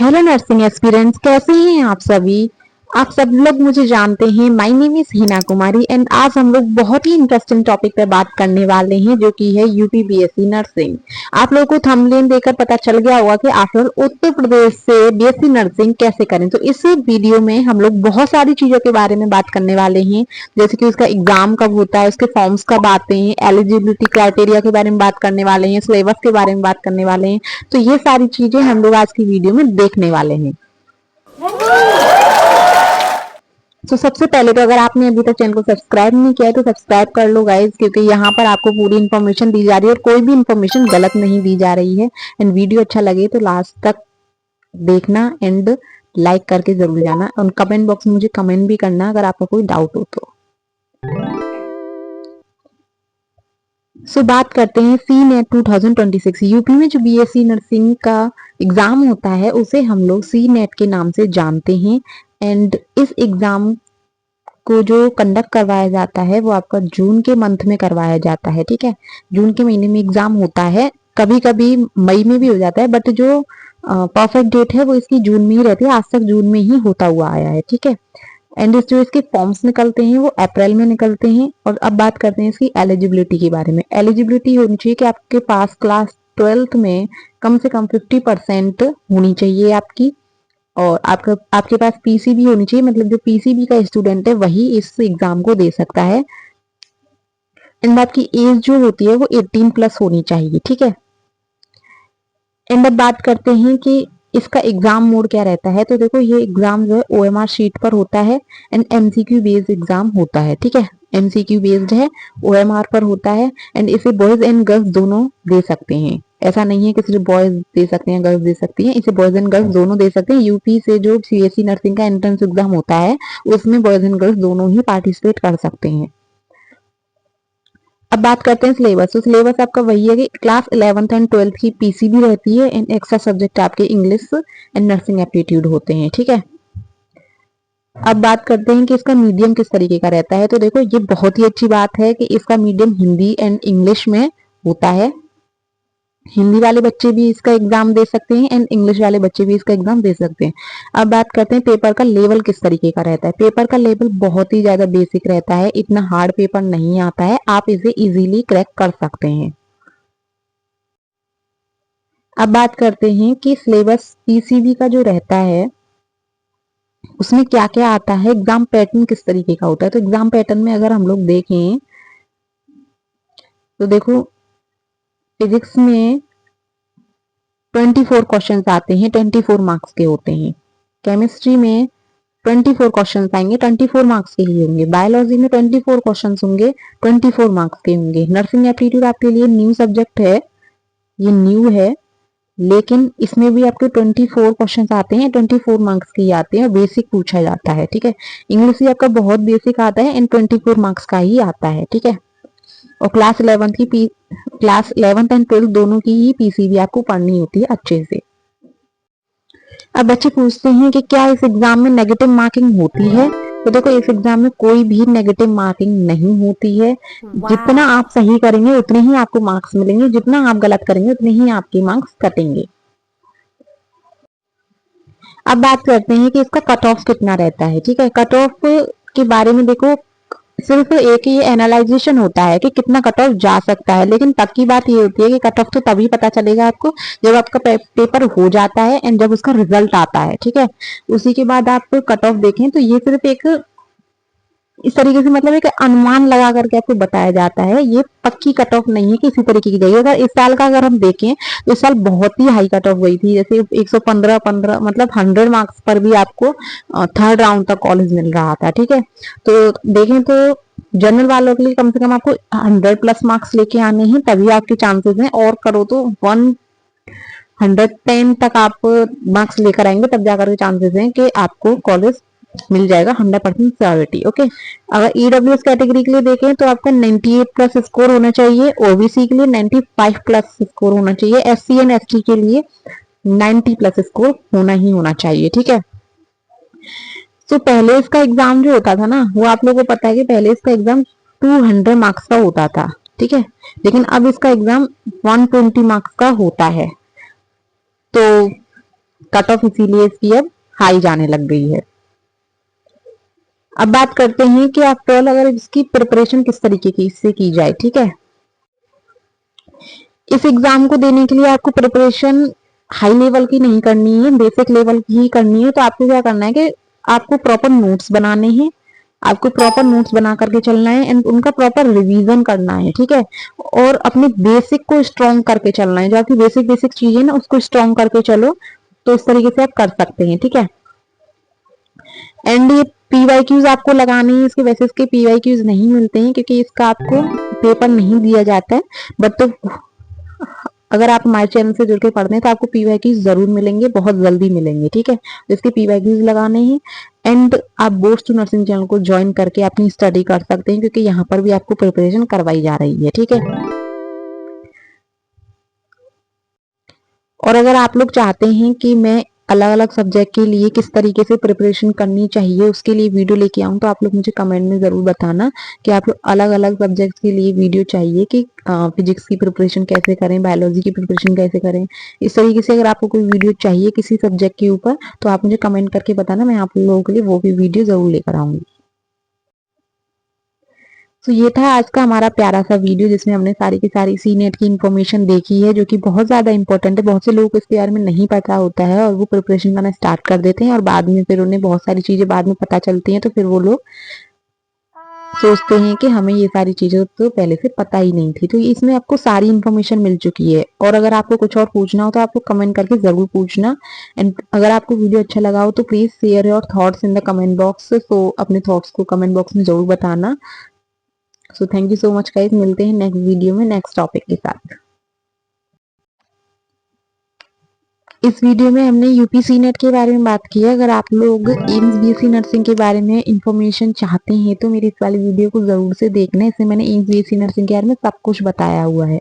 Hello nursing aspirants, कैसे हैं आप सभी। आप सब लोग मुझे जानते हैं। My name is Hina Kumari and आज हम लोग बहुत ही इंटरेस्टिंग टॉपिक पर बात करने वाले हैं जो कि है यूपी बीएससी नर्सिंग। आप लोगों को थंबनेल देखकर पता चल गया होगा कि आखिर उत्तर प्रदेश से बीएससी नर्सिंग कैसे करें। तो इस वीडियो में हम लोग बहुत सारी चीजों के बारे में बात करने वाले हैं, जैसे कि उसका एग्जाम कब होता है, उसके फॉर्म्स कब आते हैं, एलिजिबिलिटी क्राइटेरिया के बारे में बात करने वाले हैं, सिलेबस के बारे में बात करने वाले हैं। तो ये सारी चीजें हम लोग आज की वीडियो में देखने वाले हैं। तो सबसे पहले तो अगर आपने अभी तक चैनल को सब्सक्राइब नहीं किया है तो सब्सक्राइब कर लो गाइज, क्योंकि यहाँ पर आपको पूरी इन्फॉर्मेशन दी जा रही है और कोई भी इन्फॉर्मेशन गलत नहीं दी जा रही है। एंड वीडियो अच्छा लगे तो लास्ट तक देखना एंड लाइक करके जरूर जाना और कमेंट बॉक्स में मुझे कमेंट भी करना अगर आपका कोई डाउट हो तो। बात करते हैं सी नेट 2026। यूपी में जो बीएससी नर्सिंग का एग्जाम होता है उसे हम लोग सी नेट के नाम से जानते हैं। एंड इस एग्जाम को जो कंडक्ट करवाया जाता है वो आपका जून के मंथ में करवाया जाता है। ठीक है, जून के महीने में एग्जाम होता है, कभी कभी मई में भी हो जाता है, बट जो परफेक्ट डेट है वो इसकी जून में ही रहती है। आज तक जून में ही होता हुआ आया है। ठीक है, एंड जो इसके फॉर्म्स निकलते हैं वो अप्रैल में निकलते हैं। और अब बात करते हैं इसकी एलिजिबिलिटी के बारे में। एलिजिबिलिटी होनी चाहिए कि आपके पास क्लास 12th में कम से कम 50% होनी चाहिए आपकी, और आपके पास पीसीबी होनी चाहिए, मतलब जो पीसीबी का स्टूडेंट है वही इस एग्जाम को दे सकता है। एंड आपकी एज जो होती है वो 18 प्लस होनी चाहिए। ठीक है, एंड अब बात करते हैं कि इसका एग्जाम मोड क्या रहता है। तो देखो, ये एग्जाम जो है ओएमआर शीट पर होता है एंड एमसीक्यू बेस्ड एग्जाम होता है। ठीक है, एमसीक्यू बेस्ड है, ओएमआर पर होता है। एंड इसे बॉयज एंड गर्ल्स दोनों दे सकते हैं। ऐसा नहीं है कि सिर्फ बॉयज दे सकते हैं गर्ल्स दे सकती हैं, इसे बॉयज एंड गर्ल्स दोनों दे सकते हैं। यूपी से जो सीएससी नर्सिंग का एंट्रेंस एग्जाम होता है उसमें बॉयज एंड गर्ल्स दोनों ही पार्टिसिपेट कर सकते हैं। अब बात करते हैं सिलेबस। तो सिलेबस आपका वही है कि क्लास 11th एंड 12th की पीसीबी रहती है एंड एक्स्ट्रा सब्जेक्ट आपके इंग्लिश एंड नर्सिंग एप्टीट्यूड होते हैं। ठीक है, अब बात करते हैं कि इसका मीडियम किस तरीके का रहता है। तो देखो, ये बहुत ही अच्छी बात है कि इसका मीडियम हिंदी एंड इंग्लिश में होता है। हिंदी वाले बच्चे भी इसका एग्जाम दे सकते हैं एंड इंग्लिश वाले बच्चे भी इसका एग्जाम दे सकते हैं। अब बात करते हैं पेपर का लेवल किस तरीके का रहता है। पेपर का लेवल बहुत ही ज्यादा बेसिक रहता है, इतना हार्ड पेपर नहीं आता है, आप इसे इजीली क्रैक कर सकते हैं। अब बात करते हैं कि सिलेबस पीसीबी का जो रहता है उसमें क्या क्या आता है, एग्जाम पैटर्न किस तरीके का होता है। तो एग्जाम पैटर्न में अगर हम लोग देखें तो देखो, फिजिक्स में 24 क्वेश्चंस आते हैं, 24 मार्क्स के होते हैं। केमिस्ट्री में 24 क्वेश्चंस आएंगे, 24 मार्क्स के ही होंगे। बायोलॉजी में 24 क्वेश्चंस होंगे, 24 मार्क्स के होंगे। नर्सिंग एप्टीट्यूड आपके लिए न्यू सब्जेक्ट है, ये न्यू है, लेकिन इसमें भी आपके 24 क्वेश्चंस आते हैं, 24 मार्क्स के ही आते हैं, बेसिक पूछा जाता है। ठीक है, इंग्लिश भी आपका बहुत बेसिक आता है एंड 24 मार्क्स का ही आता है। ठीक है, और क्लास 11th एंड 12th दोनों की ही पीसीबी आपको पढ़नी होती है अच्छे से। अब बच्चे पूछते हैं कि क्या इस एग्जाम में नेगेटिव मार्किंग होती है। तो देखो, इस एग्जाम में कोई भी नेगेटिव मार्किंग नहीं होती है। जितना आप सही करेंगे उतने ही आपको मार्क्स मिलेंगे, जितना आप गलत करेंगे उतने ही आपके मार्क्स कटेंगे। अब बात करते हैं कि इसका कट ऑफ कितना रहता है। ठीक है, कट ऑफ के बारे में देखो, सिर्फ एक ही एनालाइजेशन होता है कि कितना कट ऑफ जा सकता है, लेकिन पक्की बात ये होती है कि कट ऑफ तो तभी पता चलेगा आपको जब आपका पेपर हो जाता है एंड जब उसका रिजल्ट आता है। ठीक है, उसी के बाद आप कट ऑफ देखें तो ये सिर्फ एक इस तरीके से, मतलब एक अनुमान लगा करके आपको बताया जाता है, ये पक्की कट ऑफ नहीं है कि इसी तरीके की जाएगी। अगर इस साल का अगर हम देखें तो इस साल बहुत ही हाई कट ऑफ गई थी, जैसे 115 मतलब 100 मार्क्स पर भी आपको थर्ड राउंड तक कॉलेज मिल रहा था। ठीक है, तो देखें तो जनरल वालों के लिए कम से कम आपको 100+ मार्क्स लेके आने हैं, तभी आपके चांसेस हैं, और करो तो 110 तक आप मार्क्स लेकर आएंगे तब जाकर के चांसेस हैं कि आपको कॉलेज मिल जाएगा 100% श्योरिटी। ओके, अगर ईडब्ल्यूएस कैटेगरी के लिए देखें तो आपका 98+ स्कोर होना चाहिए, ओबीसी के लिए 95+ स्कोर होना चाहिए, एससी एंड एसटी के लिए 90+ स्कोर होना ही होना चाहिए। ठीक है, तो पहले इसका एग्जाम जो होता था ना, वो आप लोगों को पता है कि पहले इसका एग्जाम 200 मार्क्स का होता था। ठीक है, लेकिन अब इसका एग्जाम 120 मार्क्स का होता है। तो कट ऑफ इसीलिए इसकी अब हाई जाने लग गई है। अब बात करते हैं कि आफ्टर ऑल अगर इसकी प्रिपरेशन किस तरीके की इससे की जाए। ठीक है, इस एग्जाम को देने के लिए आपको प्रिपरेशन हाई लेवल की नहीं करनी है, बेसिक लेवल की ही करनी है। तो आपको क्या करना है कि आपको प्रॉपर नोट्स बनाने हैं, आपको प्रॉपर नोट्स बना करके चलना है एंड उनका प्रॉपर रिवीजन करना है। ठीक है, और अपने बेसिक को स्ट्रॉन्ग करके चलना है। जो आपकी बेसिक बेसिक चीजें ना उसको स्ट्रॉन्ग करके चलो, तो इस तरीके से आप कर सकते हैं। ठीक है, एंड ये पीवाईक्यूज आपको लगाने हैं, इसके वैसे इसके पीवाईक्यूज नहीं मिलते हैं क्योंकि इसका आपको पेपर नहीं दिया जाता है। बट तो अगर आप हमारे चैनल से जुड़ के पढ़ते हैं तो आपको पीवाईक्यूज जरूर मिलेंगे, बहुत जल्दी मिलेंगे। ठीक है, तो इसके पीवाईक्यूज लगाने हैं एंड आप बोर्ड्स टू नर्सिंग चैनल को ज्वाइन करके अपनी स्टडी कर सकते हैं क्योंकि यहाँ पर भी आपको प्रिपरेशन करवाई जा रही है। ठीक है, और अगर आप लोग चाहते हैं कि मैं अलग अलग सब्जेक्ट के लिए किस तरीके से प्रिपरेशन करनी चाहिए उसके लिए वीडियो लेके आऊं, तो आप लोग मुझे कमेंट में जरूर बताना कि आप लोग अलग अलग सब्जेक्ट के लिए वीडियो चाहिए कि फिजिक्स की प्रिपरेशन कैसे करें, बायोलॉजी की प्रिपरेशन कैसे करें। इस तरीके से अगर आपको कोई वीडियो चाहिए किसी सब्जेक्ट के ऊपर तो आप मुझे कमेंट करके बताना, मैं आप लोगों के लिए वो भी वीडियो जरूर लेकर आऊंगी। तो ये था आज का हमारा प्यारा सा वीडियो जिसमें हमने सारी की सारी सी नेट की इन्फॉर्मेशन देखी है, जो कि बहुत ज्यादा इंपॉर्टेंट है। बहुत से लोगों को इसके बारे में नहीं पता होता है और वो प्रिपरेशन करना स्टार्ट कर देते हैं और बाद में फिर उन्हें बहुत सारी चीजें बाद में पता चलती हैं, तो फिर वो लोग सोचते हैं कि हमें ये सारी चीजें तो पहले से पता ही नहीं थी। तो इसमें आपको सारी इन्फॉर्मेशन मिल चुकी है और अगर आपको कुछ और पूछना हो तो आपको कमेंट करके जरूर पूछना। एंड अगर आपको वीडियो अच्छा लगा हो तो please share your thoughts in the comment box. तो अपने थॉट्स को कमेंट बॉक्स में जरूर बताना। So thank you so much guys, मिलते हैं नेक्स्ट वीडियो में नेक्स्ट टॉपिक के साथ। इस वीडियो में हमने यूपीसी नेट के बारे में बात की है। अगर आप लोग एम्स बीएससी नर्सिंग के बारे में इंफॉर्मेशन चाहते हैं तो मेरी इस वाली वीडियो को जरूर से देखना है। इसमें मैंने एम्स बीएससी नर्सिंग के बारे में सब कुछ बताया हुआ है।